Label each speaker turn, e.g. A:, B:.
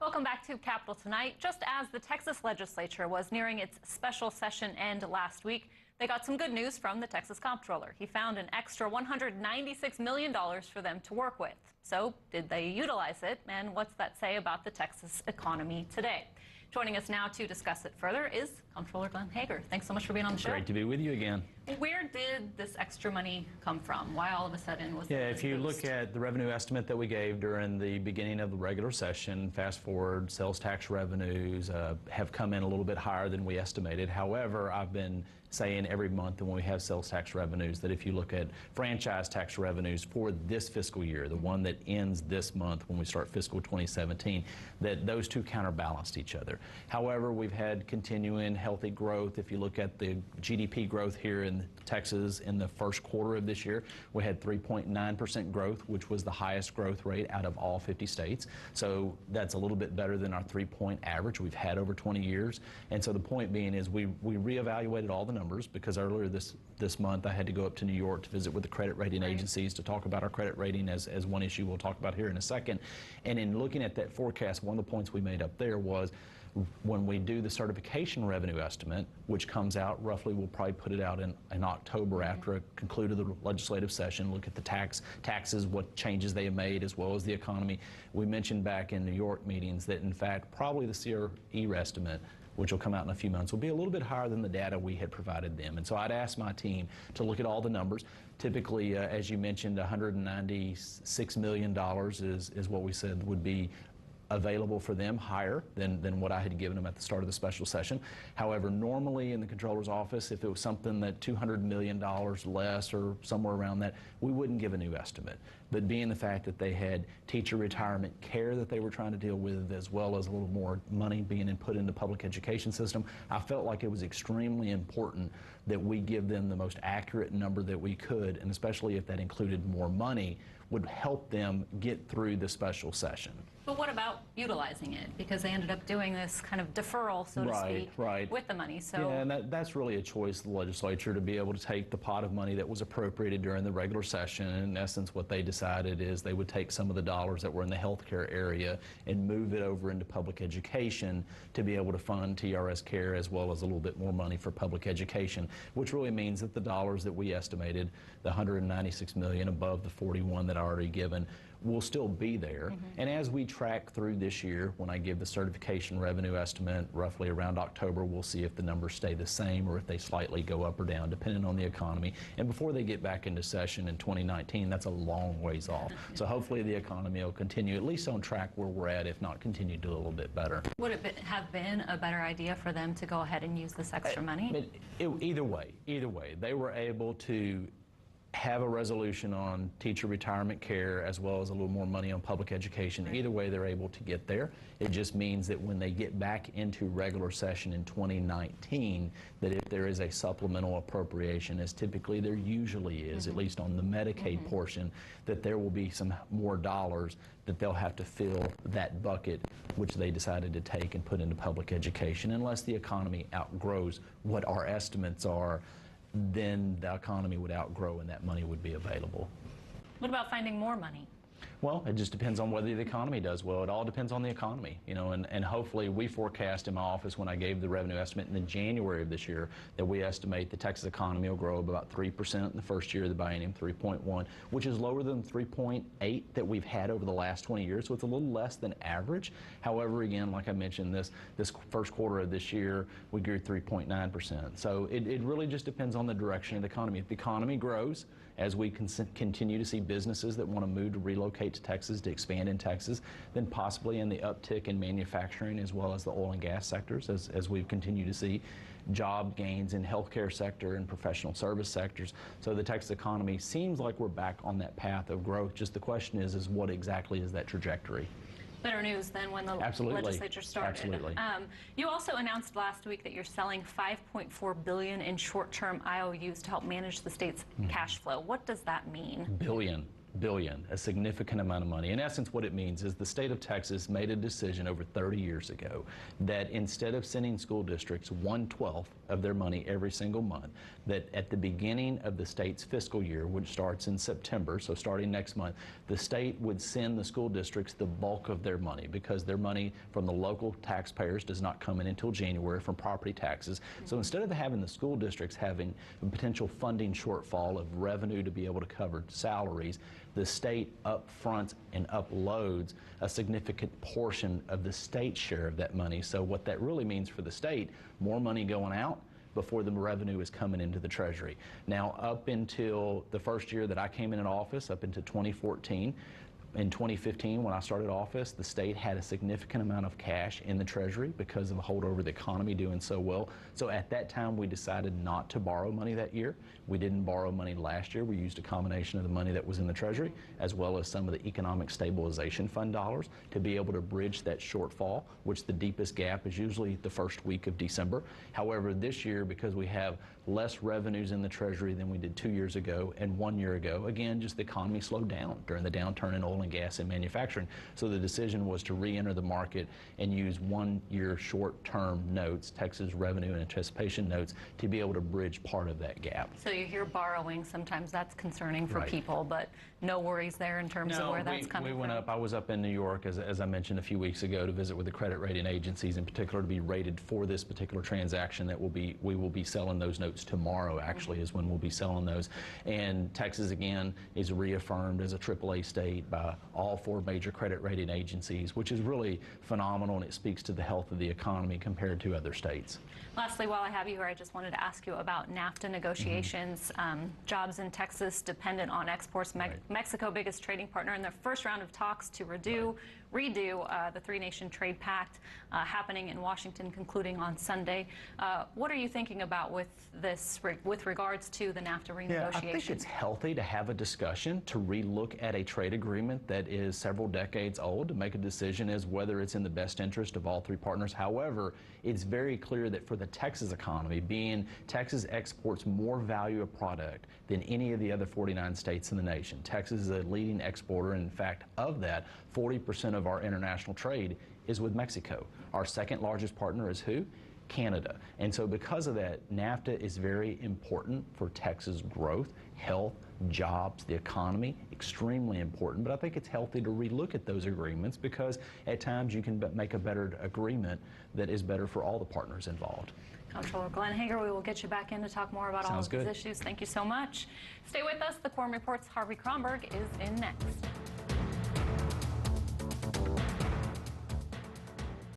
A: Welcome back to Capitol Tonight. Just as the Texas legislature was nearing its special session end last week, they got some good news from the Texas comptroller. He found an extra $196 million for them to work with. So did they utilize it? And what's that say about the Texas economy today? Joining us now to discuss it further is Comptroller Glenn Hegar. Thanks so much for being on the show.
B: Great to be with you again.
A: Where did this extra money come from? Why all of a sudden was it
B: if you look at the revenue estimate that we gave during the beginning of the regular session, fast forward, sales tax revenues have come in a little bit higher than we estimated. However, I've been saying every month when we have sales tax revenues that if you look at franchise tax revenues for this fiscal year, the one that ends this month when we start fiscal 2017, that those two counterbalanced each other. However, we've had continuing healthy growth. If you look at the GDP growth here in Texas in the first quarter of this year, we had 3.9% growth, which was the highest growth rate out of all 50 states. So that's a little bit better than our 3-point average we've had over 20 years. And so the point being is we reevaluated all the numbers because earlier this month I had to go up to New York to visit with the credit rating agencies to talk about our credit rating as one issue we'll talk about here in a second. And in looking at that forecast, one of the points we made up there was when we do the certification revenue estimate, which comes out roughly, we'll probably put it out in October after a concluded the legislative session, look at the taxes, what changes they have made, as well as the economy. We mentioned back in New York meetings that, in fact, probably the CRE estimate, which will come out in a few months, will be a little bit higher than the data we had provided them. And so I'd asked my team to look at all the numbers. Typically, as you mentioned, $196 million is what we said would be available for them, higher than what I had given them at the start of the special session. However, normally in the controller's office, if it was something that $200 million less or somewhere around that, we wouldn't give a new estimate. But being the fact that they had teacher retirement care that they were trying to deal with, as well as a little more money being put in the public education system, I felt like it was extremely important that we give them the most accurate number that we could, and especially if that included more money, would help them get through the special session.
A: But what about utilizing it? Because they ended up doing this kind of deferral, so to speak, with the money. So
B: yeah, and that's really a choice of the legislature to be able to take the pot of money that was appropriated during the regular session. And in essence, what they decided is they would take some of the dollars that were in the healthcare area and move it over into public education to be able to fund TRS care, as well as a little bit more money for public education, which really means that the dollars that we estimated, the $196 million above the 41 that I already given, will still be there. And as we track through this year, when I give the certification revenue estimate roughly around October, we'll see if the numbers stay the same or if they slightly go up or down, depending on the economy. And before they get back into session in 2019, that's a long ways off. So hopefully the economy will continue at least on track where we're at, if not continue to do a little bit better.
A: Would it have been a better idea for them to go ahead and use this extra money?
B: Either way, they were able to have a resolution on teacher retirement care as well as a little more money on public education. Either way, they're able to get there. It just means that when they get back into regular session in 2019, that if there is a supplemental appropriation, as typically there usually is, at least on the Medicaid portion, that there will be some more dollars that they'll have to fill that bucket, which they decided to take and put into public education. Unless the economy outgrows what our estimates are, then the economy would outgrow and that money would be available.
A: What about finding more money?
B: Well, it just depends on whether the economy does well. It all depends on the economy, you know, and hopefully we forecast in my office when I gave the revenue estimate in January of this year that we estimate the Texas economy will grow about 3% in the first year of the biennium, 3.1, which is lower than 3.8 that we've had over the last 20 years, so it's a little less than average. However, again, like I mentioned, this first quarter of this year, we grew 3.9%. So it really just depends on the direction of the economy. If the economy grows, as we continue to see businesses that want to move to relocate to Texas, to expand in Texas, then possibly in the uptick in manufacturing as well as the oil and gas sectors, as we continue to see job gains in healthcare sector and professional service sectors. So the Texas economy seems like we're back on that path of growth. Just the question is what exactly is that trajectory?
A: Better news than when the legislature started.
B: Absolutely.
A: You also announced last week that you're selling $5.4 billion in short-term IOUs to help manage the state's cash flow. What does that mean?
B: Billion, a significant amount of money. In essence, what it means is the state of Texas made a decision over 30 years ago that instead of sending school districts 1/12 of their money every single month, that at the beginning of the state's fiscal year, which starts in September, so starting next month, the state would send the school districts the bulk of their money, because their money from the local taxpayers does not come in until January from property taxes. So instead of having the school districts having a potential funding shortfall of revenue to be able to cover salaries, the state upfronts and uploads a significant portion of the state's share of that money. So what that really means for the state, more money going out before the revenue is coming into the Treasury. Now, up until the first year that I came in office, up into 2014, in 2015, when I started office, the state had a significant amount of cash in the Treasury because of the holdover of the economy doing so well. So at that time, we decided not to borrow money that year. We didn't borrow money last year. We used a combination of the money that was in the Treasury, as well as some of the Economic Stabilization Fund dollars, to be able to bridge that shortfall, which the deepest gap is usually the first week of December. However, this year, because we have less revenues in the Treasury than we did 2 years ago and 1 year ago, again, just the economy slowed down during the downturn in oil and gas and manufacturing. So the decision was to re-enter the market and use 1 year short-term notes, Texas Revenue and Anticipation notes, to be able to bridge part of that gap.
A: So you hear borrowing, sometimes that's concerning for
B: Right.
A: people, but no worries there in terms of where that's coming
B: we went
A: from.
B: up. I was up in New York, as I mentioned a few weeks ago, to visit with the credit rating agencies, in particular to be rated for this particular transaction that we will be selling those notes tomorrow, actually, is when we'll be selling those. And Texas, again, is reaffirmed as a AAA state by all 4 major credit rating agencies, which is really phenomenal, and it speaks to the health of the economy compared to other states.
A: Lastly, while I have you here, I just wanted to ask you about NAFTA negotiations. Jobs in Texas dependent on exports. Mexico, biggest trading partner, in the first round of talks to redo the 3-nation trade pact happening in Washington, concluding on Sunday. What are you thinking about with this, with regards to the NAFTA renegotiation?
B: Yeah, I think it's healthy to have a discussion, to relook at a trade agreement that is several decades old, to make a decision as whether it's in the best interest of all 3 partners. However, it's very clear that for the Texas economy, being Texas exports more value of product than any of the other 49 states in the nation. Texas is a leading exporter, and in fact, of that, 40% of our international trade is with Mexico. Our second largest partner is who? Canada. And so because of that, NAFTA is very important for Texas growth, health, jobs, the economy, extremely important. But I think it's healthy to relook at those agreements, because at times you can make a better agreement that is better for all the partners involved.
A: Comptroller Glenn Hegar, we will get you back in to talk more about all of these issues. Thank you so much. Stay with us. The Quorum Report's Harvey Kronberg is in next.